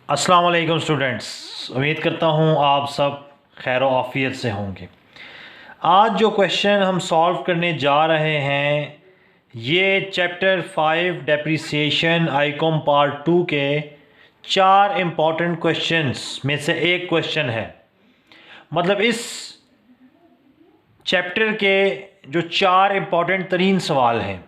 अस्सलाम वालेकुम स्टूडेंट्स, उम्मीद करता हूँ आप सब खैर आफियत से होंगे। आज जो क्वेश्चन हम सॉल्व करने जा रहे हैं ये चैप्टर 5 डेप्रिसिएशन आईकॉम पार्ट 2 के 4 इम्पॉर्टेंट क्वेश्चंस में से एक क्वेश्चन है। मतलब इस चैप्टर के जो 4 इम्पॉर्टेंट तरीन सवाल हैं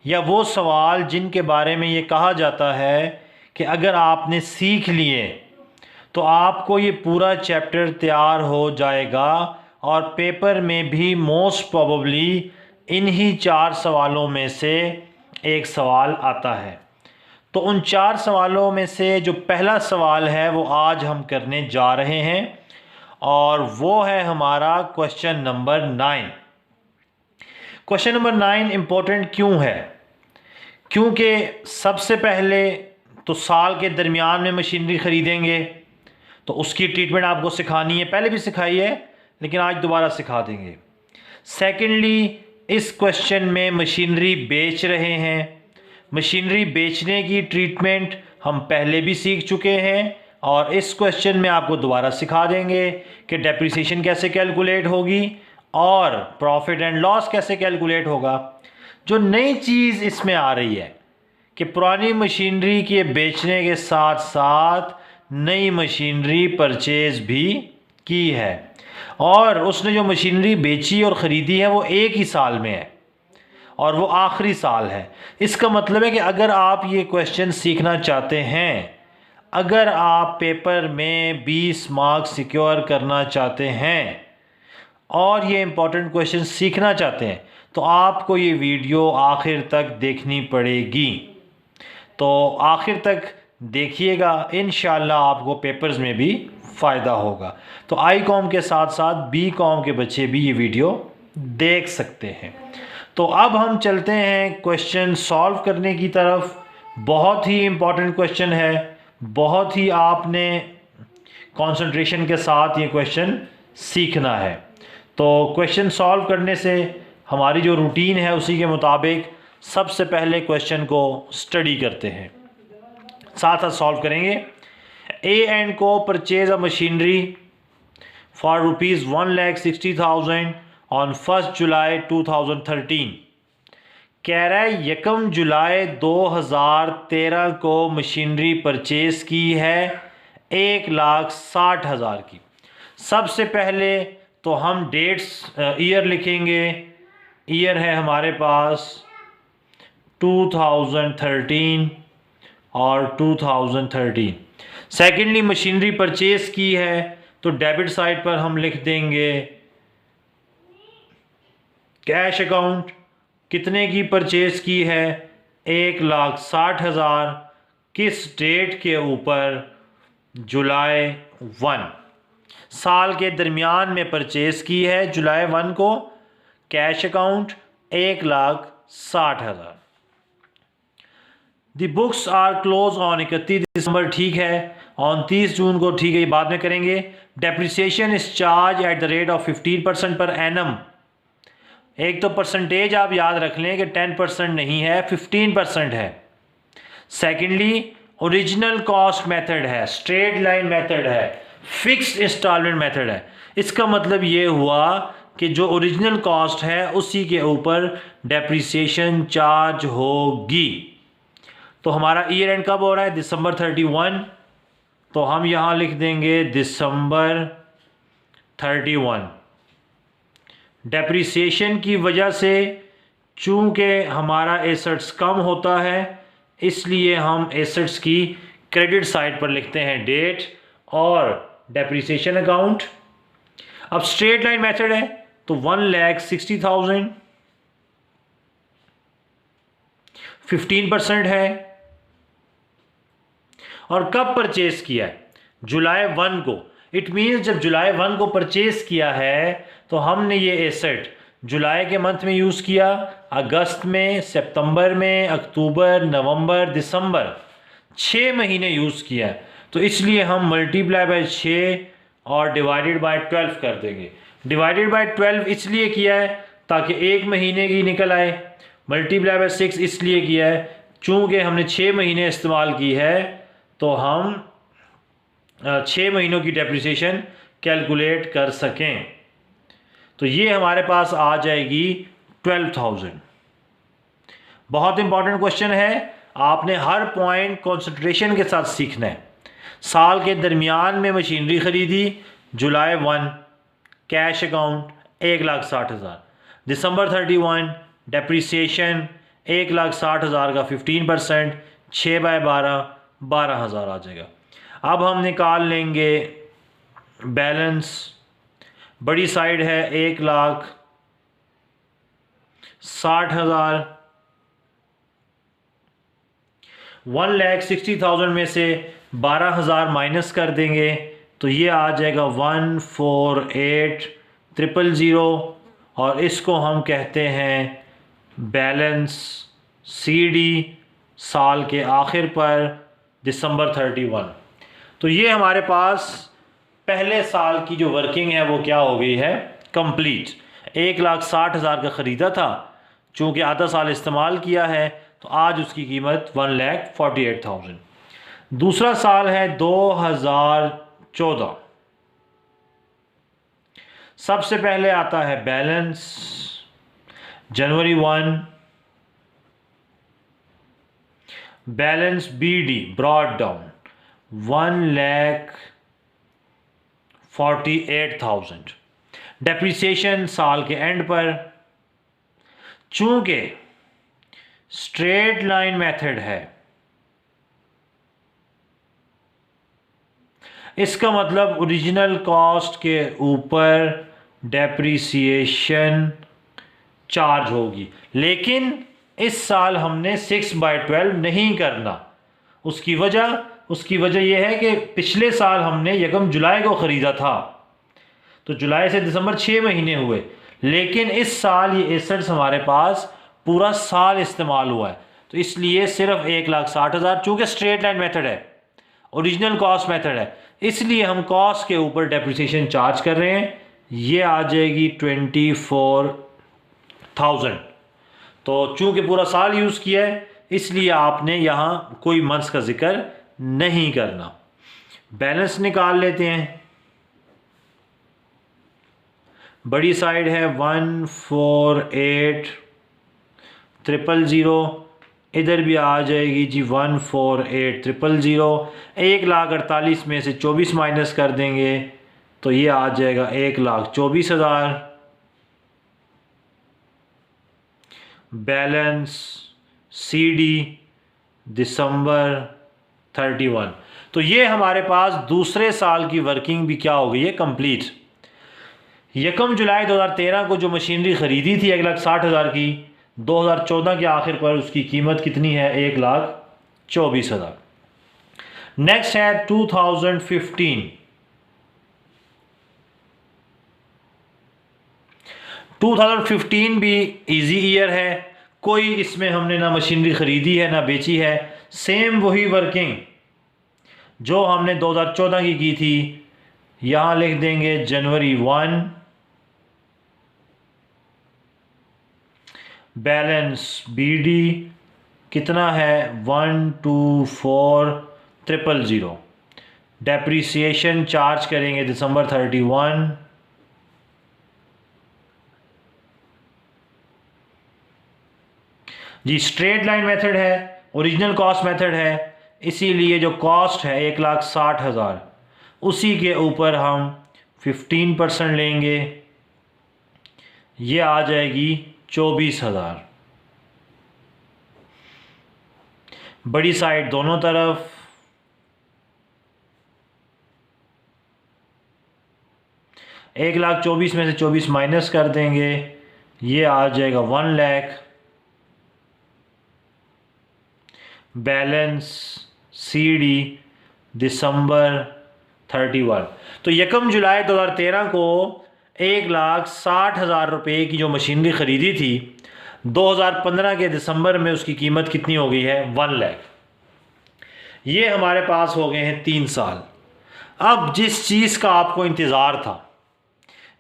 या वो सवाल जिनके बारे में ये कहा जाता है कि अगर आपने सीख लिए तो आपको ये पूरा चैप्टर तैयार हो जाएगा और पेपर में भी मोस्ट प्रोबेबली इन्हीं 4 सवालों में से एक सवाल आता है। तो उन 4 सवालों में से जो पहला सवाल है वो आज हम करने जा रहे हैं और वो है हमारा question number 9। Question number 9 important क्यों है? क्योंकि सबसे पहले तो साल के दरमियान में मशीनरी ख़रीदेंगे तो उसकी ट्रीटमेंट आपको सिखानी है, पहले भी सिखाई है लेकिन आज दोबारा सिखा देंगे। सेकेंडली, इस क्वेश्चन में मशीनरी बेच रहे हैं, मशीनरी बेचने की ट्रीटमेंट हम पहले भी सीख चुके हैं और इस क्वेश्चन में आपको दोबारा सिखा देंगे कि डेप्रिसिएशन कैसे कैलकुलेट होगी और प्रॉफिट एंड लॉस कैसे कैलकुलेट होगा। जो नई चीज़ इसमें आ रही है कि पुरानी मशीनरी के बेचने के साथ साथ नई मशीनरी परचेज भी की है और उसने जो मशीनरी बेची और ख़रीदी है वो एक ही साल में है और वो आखिरी साल है। इसका मतलब है कि अगर आप ये क्वेश्चन सीखना चाहते हैं, अगर आप पेपर में 20 मार्क्स सिक्योर करना चाहते हैं और ये इम्पोर्टेंट क्वेश्चन सीखना चाहते हैं तो आपको ये वीडियो आखिर तक देखनी पड़ेगी। तो आखिर तक देखिएगा, इंशाल्लाह आपको पेपर्स में भी फ़ायदा होगा। तो आई कॉम के साथ साथ बी कॉम के बच्चे भी ये वीडियो देख सकते हैं। तो अब हम चलते हैं क्वेश्चन सॉल्व करने की तरफ। बहुत ही इम्पॉर्टेंट क्वेश्चन है, बहुत ही आपने कंसंट्रेशन के साथ ये क्वेश्चन सीखना है। तो क्वेश्चन सॉल्व करने से हमारी जो रूटीन है उसी के मुताबिक सबसे पहले क्वेश्चन को स्टडी करते हैं, साथ साथ सॉल्व करेंगे। ए एंड को purchase a machinery for ₹1,60,000 on 1 जुलाई 2013। कह रहा है 1 जुलाई 2013 को मशीनरी परचेज की है 1,60,000 की। सबसे पहले तो हम डेट्स ईयर लिखेंगे। ईयर है हमारे पास 2013 और 2013। सेकेंडली, मशीनरी परचेज की है तो डेबिट साइड पर हम लिख देंगे कैश अकाउंट। कितने की परचेज की है? 1,60,000। किस डेट के ऊपर? जुलाई 1, साल के दरमियान में परचेज की है जुलाई 1 को। Cash account 1,60,000। The books are close on 31 December, ठीक है। ऑन 30 जून को, ठीक है, ये बाद में करेंगे। Depreciation is charge at the rate of 15% per annum. एक तो परसेंटेज आप याद रख लें कि 10% नहीं है, 15% है। सेकेंडली, ओरिजिनल कॉस्ट मेथड है, स्ट्रेट लाइन मेथड है, फिक्स्ड इंस्टॉलमेंट मेथड है। इसका मतलब ये हुआ कि जो ओरिजिनल कॉस्ट है उसी के ऊपर डेप्रिसिएशन चार्ज होगी। तो हमारा ईयर एंड कब हो रहा है? दिसंबर 31। तो हम यहाँ लिख देंगे दिसंबर 31। डेप्रिसिएशन की वजह से चूँकि हमारा एसेट्स कम होता है इसलिए हम एसेट्स की क्रेडिट साइड पर लिखते हैं डेट और डेप्रिसिएशन अकाउंट। अब स्ट्रेट लाइन मेथड है तो 1,60,000 15% है। और कब परचेज किया है? जुलाई 1 को। इट मीन्स जब जुलाई 1 को परचेज किया है तो हमने ये एसेट जुलाई के मंथ में यूज़ किया, अगस्त में, सितंबर में, अक्टूबर, नवंबर, दिसंबर, 6 महीने यूज़ किया है। तो इसलिए हम मल्टीप्लाई बाय 6 और डिवाइडेड बाय 12 कर देंगे। डिवाइडेड बाय 12 इसलिए किया है ताकि एक महीने की निकल आए। मल्टीप्लाई बाय 6 इसलिए किया है चूँकि हमने 6 महीने इस्तेमाल की है तो हम 6 महीनों की डेप्रिसिएशन कैलकुलेट कर सकें। तो ये हमारे पास आ जाएगी 12,000। बहुत इंपॉर्टेंट क्वेश्चन है, आपने हर पॉइंट कंसंट्रेशन के साथ सीखना है। साल के दरमियान में मशीनरी ख़रीदी जुलाई 1 कैश अकाउंट 1,60,000, दिसंबर 31 डेप्रिसिएशन 1,60,000 का 15%, 6/12 12,000 आ जाएगा। अब हम निकाल लेंगे बैलेंस। बड़ी साइड है 1,60,000, 1,60,000 में से 12,000 माइनस कर देंगे तो ये आ जाएगा 148,000 और इसको हम कहते हैं बैलेंस CD साल के आखिर पर दिसंबर 31। तो ये हमारे पास पहले साल की जो वर्किंग है वो क्या हो गई है, कंप्लीट। 1,60,000 का ख़रीदा था, चूँकि आधा साल इस्तेमाल किया है तो आज उसकी कीमत 1,48,000। दूसरा साल है 2014। सबसे पहले आता है बैलेंस जनवरी 1, balance BD brought down 1,48,000। Depreciation साल के एंड पर, चूंकि स्ट्रेट लाइन मेथड है, इसका मतलब ओरिजिनल कॉस्ट के ऊपर डेप्रिसिएशन चार्ज होगी। लेकिन इस साल हमने 6/12 नहीं करना। उसकी वजह यह है कि पिछले साल हमने 1 जुलाई को ख़रीदा था, तो जुलाई से दिसंबर 6 महीने हुए, लेकिन इस साल ये एसेट्स हमारे पास पूरा साल इस्तेमाल हुआ है, तो इसलिए सिर्फ 1,60,000, चूँकि स्ट्रेट लाइन मेथड है, ओरिजिनल कॉस्ट मेथड है, इसलिए हम कॉस्ट के ऊपर डेप्रिसिएशन चार्ज कर रहे हैं। ये आ जाएगी 24,000। तो चूँकि पूरा साल यूज़ किया है इसलिए आपने यहाँ कोई मंथ्स का जिक्र नहीं करना। बैलेंस निकाल लेते हैं। बड़ी साइड है 148,000, इधर भी आ जाएगी जी 148,000। 1,48,000 में से 24 माइनस कर देंगे तो ये आ जाएगा 1,24,000। बैलेंस CD दिसंबर 31। तो ये हमारे पास दूसरे साल की वर्किंग भी क्या हो गई है, कंप्लीट। 1 जुलाई 2013 को जो मशीनरी ख़रीदी थी 1,60,000 की, 2014 के आखिर पर उसकी कीमत कितनी है, 1,24,000। नेक्स्ट है 2015। 2015 भी इजी ईयर है, कोई इसमें हमने ना मशीनरी ख़रीदी है ना बेची है, सेम वही वर्किंग जो हमने 2014 की थी। यहाँ लिख देंगे जनवरी 1, बैलेंस BD कितना है 124,000। डेप्रिसिएशन चार्ज करेंगे दिसंबर 31। जी स्ट्रेट लाइन मेथड है, ओरिजिनल कॉस्ट मेथड है, इसीलिए जो कॉस्ट है 1,60,000 उसी के ऊपर हम 15% लेंगे, ये आ जाएगी 24,000। बड़ी साइड दोनों तरफ, एक 1,24,000 में से 24 माइनस कर देंगे, ये आ जाएगा 1 लाख। बैलेंस CD दिसंबर 31। तो 1 जुलाई 2013 को 1,60,000 रुपये की जो मशीनरी ख़रीदी थी, 2015 के दिसंबर में उसकी कीमत कितनी हो गई है, 1 लाख। ये हमारे पास हो गए हैं 3 साल। अब जिस चीज़ का आपको इंतज़ार था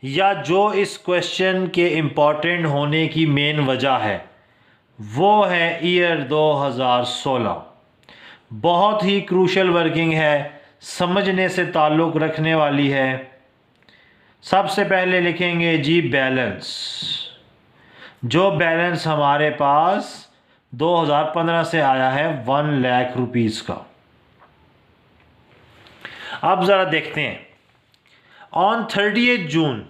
या जो इस क्वेश्चन के इम्पॉर्टेंट होने की मेन वजह है वो है ईयर 2016। बहुत ही क्रूशल वर्किंग है, समझने से ताल्लुक़ रखने वाली है। सबसे पहले लिखेंगे जी बैलेंस। जो बैलेंस हमारे पास 2015 से आया है 1 लाख रुपीज़ का। अब ज़रा देखते हैं ऑन 30 जून,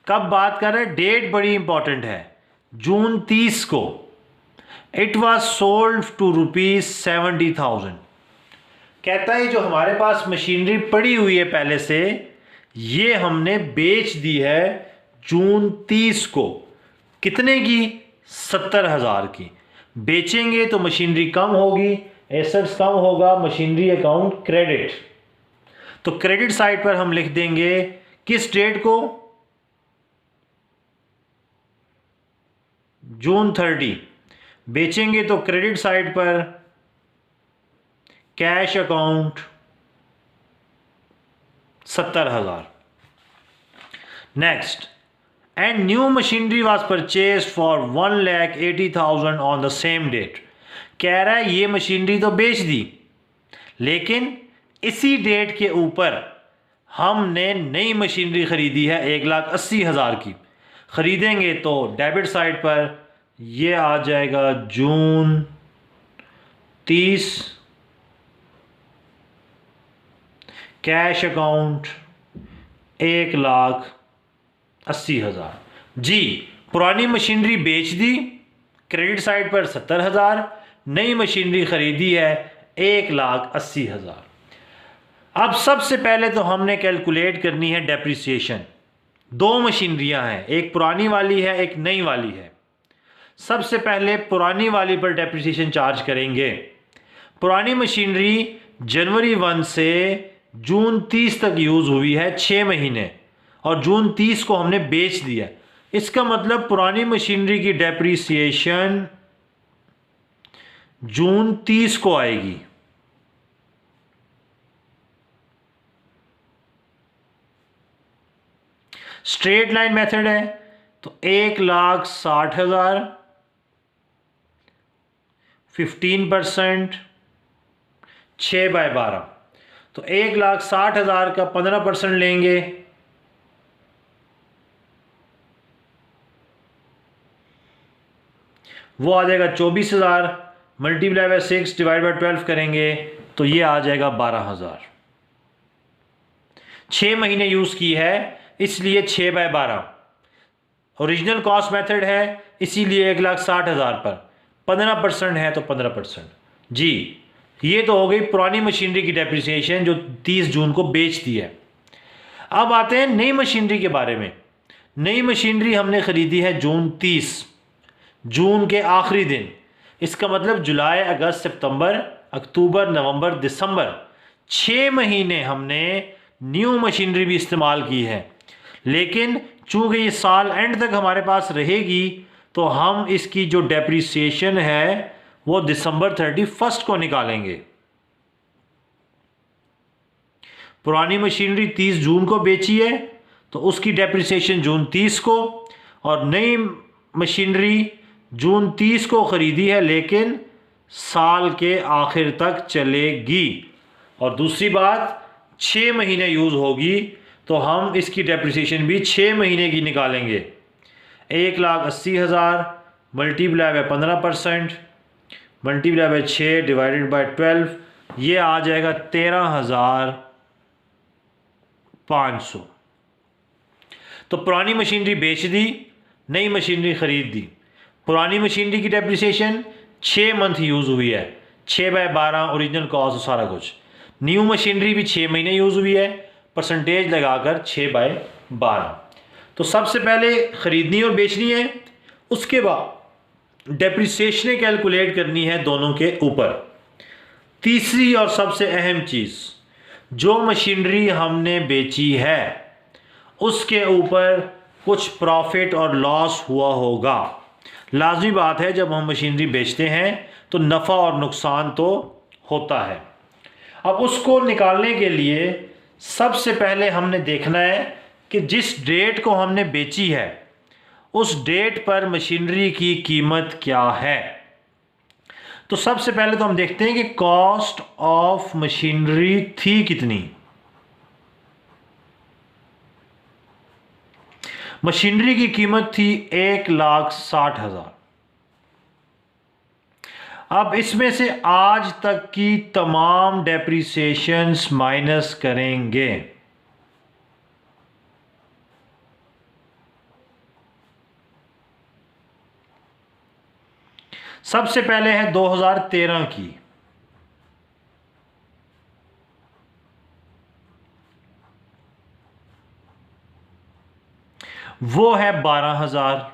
कब बात कर रहे हैं, डेट बड़ी इंपॉर्टेंट है, जून 30 को इट वॉज सोल्ड टू ₹70,000। कहता है जो हमारे पास मशीनरी पड़ी हुई है पहले से, ये हमने बेच दी है जून 30 को। कितने की? 70,000 की। बेचेंगे तो मशीनरी कम होगी, एसेट्स कम होगा, मशीनरी अकाउंट क्रेडिट। तो क्रेडिट साइड पर हम लिख देंगे किस डेट को? जून 30। बेचेंगे तो क्रेडिट साइड पर cash account 70,000। Next, and new machinery was purchased for 1,80,000 on the same date. कह रहा है ये मशीनरी तो बेच दी, लेकिन इसी डेट के ऊपर हमने नई मशीनरी खरीदी है 1,80,000 की। खरीदेंगे तो डेबिट साइड पर ये आ जाएगा जून 30, कैश अकाउंट 1,80,000। जी, पुरानी मशीनरी बेच दी, क्रेडिट साइड पर 70,000, नई मशीनरी खरीदी है 1,80,000। अब सबसे पहले तो हमने कैलकुलेट करनी है डेप्रिसिएशन। दो मशीनरियां हैं, एक पुरानी वाली है, एक नई वाली है। सबसे पहले पुरानी वाली पर डेप्रिसिएशन चार्ज करेंगे। पुरानी मशीनरी जनवरी 1 से जून 30 तक यूज़ हुई है, 6 महीने, और जून 30 को हमने बेच दिया। इसका मतलब पुरानी मशीनरी की डेप्रिसिएशन जून 30 को आएगी। स्ट्रेट लाइन मेथड है तो 1,60,000, 15%, 6/12, तो 1,60,000 का 15% लेंगे, वो आ जाएगा 24,000, मल्टीप्लाई बाय 6 डिवाइड बाय 12 करेंगे तो ये आ जाएगा 12,000। 6 महीने यूज़ की है इसलिए 6/12। ओरिजिनल कॉस्ट मेथड है इसीलिए 1,60,000 पर 15% है तो 15%। जी, ये तो हो गई पुरानी मशीनरी की डेप्रिसिएशन जो 30 जून को बेच दी है। अब आते हैं नई मशीनरी के बारे में। नई मशीनरी हमने ख़रीदी है जून 30, जून के आखिरी दिन। इसका मतलब जुलाई, अगस्त, सितंबर, अक्टूबर, नवंबर, दिसंबर, 6 महीने हमने न्यू मशीनरी भी इस्तेमाल की है। लेकिन चूँकि ये साल एंड तक हमारे पास रहेगी तो हम इसकी जो डेप्रिसिएशन है वो दिसंबर 31 को निकालेंगे। पुरानी मशीनरी 30 जून को बेची है तो उसकी डेप्रिसिएशन जून 30 को, और नई मशीनरी जून 30 को ख़रीदी है लेकिन साल के आखिर तक चलेगी। और दूसरी बात, 6 महीने यूज़ होगी तो हम इसकी डेप्रिसिएशन भी 6 महीने की निकालेंगे। 1,80,000 multiply by 15% multiply by 6 divided by 12, ये आ जाएगा 13,500। तो पुरानी मशीनरी बेच दी, नई मशीनरी ख़रीद दी। पुरानी मशीनरी की डेप्रिसिएशन 6 मंथ यूज़ हुई है, 6/12 ओरिजिनल कॉस्ट सारा कुछ। न्यू मशीनरी भी 6 महीने यूज़ हुई है, परसेंटेज लगाकर 6/12। तो सबसे पहले ख़रीदनी और बेचनी है, उसके बाद डेप्रिसिएशन कैलकुलेट करनी है दोनों के ऊपर। तीसरी और सबसे अहम चीज़, जो मशीनरी हमने बेची है उसके ऊपर कुछ प्रॉफिट और लॉस हुआ होगा। लाजमी बात है, जब हम मशीनरी बेचते हैं तो नफ़ा और नुकसान तो होता है। अब उसको निकालने के लिए सबसे पहले हमने देखना है कि जिस डेट को हमने बेची है उस डेट पर मशीनरी की कीमत क्या है। तो सबसे पहले तो हम देखते हैं कि कॉस्ट ऑफ मशीनरी थी कितनी। मशीनरी की कीमत थी 1,60,000। अब इसमें से आज तक की तमाम डेप्रिसिएशंस माइनस करेंगे। सबसे पहले है 2013 की, वो है 12,000।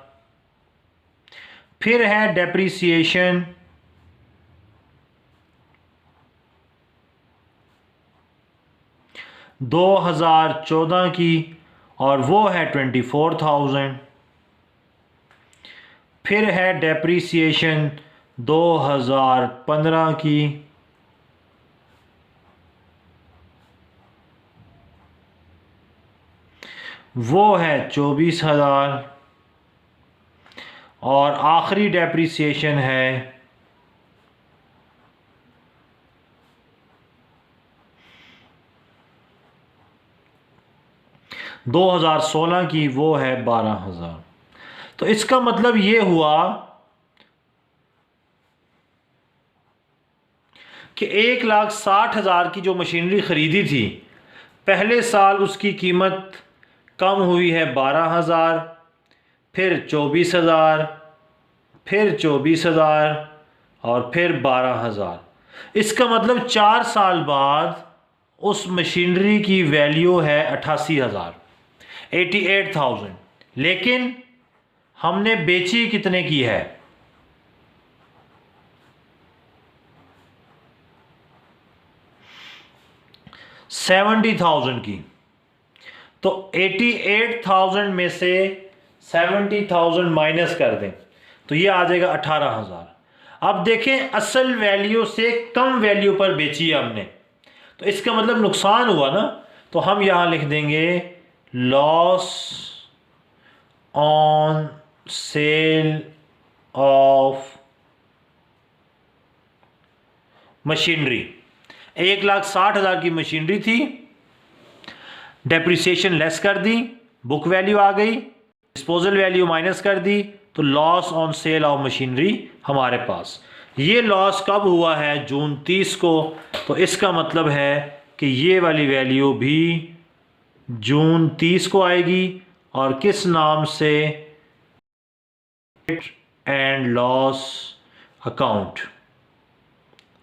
फिर है डेप्रिसिएशन 2014 की, और वो है 24,000। फिर है डेप्रिसिएशन 2015 की, वो है 24,000। और आखिरी डेप्रिसिएशन है 2016 की, वो है 12,000। तो इसका मतलब ये हुआ कि 1,60,000 की जो मशीनरी ख़रीदी थी, पहले साल उसकी कीमत कम हुई है 12,000, फिर 24,000, फिर 24,000 और फिर 12,000। इसका मतलब 4 साल बाद उस मशीनरी की वैल्यू है 88,000, 88,000। लेकिन हमने बेची कितने की है? 70,000 की। तो 88,000 में से 70,000 माइनस कर दें तो ये आ जाएगा 18,000। अब देखें, असल वैल्यू से कम वैल्यू पर बेची है हमने, तो इसका मतलब नुकसान हुआ ना। तो हम यहां लिख देंगे loss on sale of machinery. 1,60,000 की मशीनरी थी, डेप्रिसिएशन लेस कर दी, बुक वैल्यू आ गई, डिस्पोजल वैल्यू माइनस कर दी, तो loss on sale of machinery हमारे पास। ये लॉस कब हुआ है? जून 30 को। तो इसका मतलब है कि ये वाली वैल्यू भी जून 30 को आएगी। और किस नाम से? And loss account,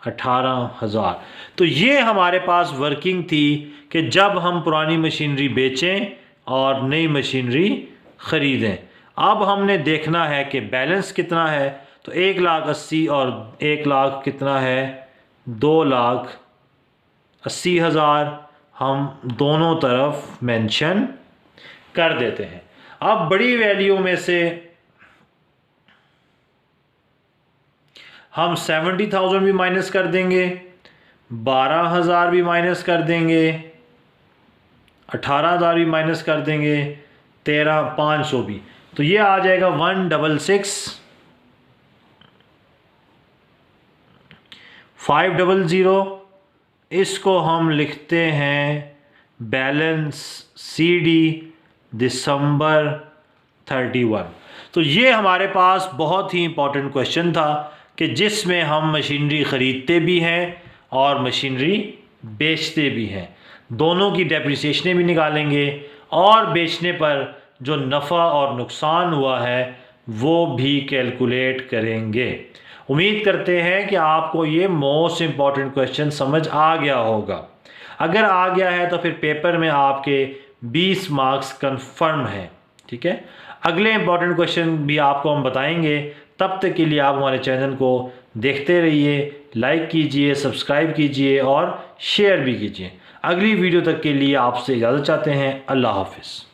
18,000। तो ये हमारे पास वर्किंग थी कि जब हम पुरानी मशीनरी बेचें और नई मशीनरी ख़रीदें। अब हमने देखना है कि बैलेंस कितना है। तो 1,80,000 और 1,00,000 कितना है? 2,80,000 हम दोनों तरफ मेंशन कर देते हैं। अब बड़ी वैल्यू में से हम 70,000 भी माइनस कर देंगे, 12,000 भी माइनस कर देंगे, 18,000 भी माइनस कर देंगे, 13,500 भी। तो ये आ जाएगा 166,500। इसको हम लिखते हैं बैलेंस सीडी दिसंबर 31। तो ये हमारे पास बहुत ही इंपॉर्टेंट क्वेश्चन था कि जिसमें हम मशीनरी ख़रीदते भी हैं और मशीनरी बेचते भी हैं। दोनों की डेप्रिसिएशनें भी निकालेंगे और बेचने पर जो नफ़ा और नुकसान हुआ है वो भी कैलकुलेट करेंगे। उम्मीद करते हैं कि आपको ये मोस्ट इम्पॉर्टेंट क्वेश्चन समझ आ गया होगा। अगर आ गया है तो फिर पेपर में आपके 20 मार्क्स कन्फर्म हैं। ठीक है, अगले इम्पॉर्टेंट क्वेश्चन भी आपको हम बताएंगे। तब तक के लिए आप हमारे चैनल को देखते रहिए, लाइक कीजिए, सब्सक्राइब कीजिए और शेयर भी कीजिए। अगली वीडियो तक के लिए आपसे इजाज़त चाहते हैं। अल्लाह हाफिज़।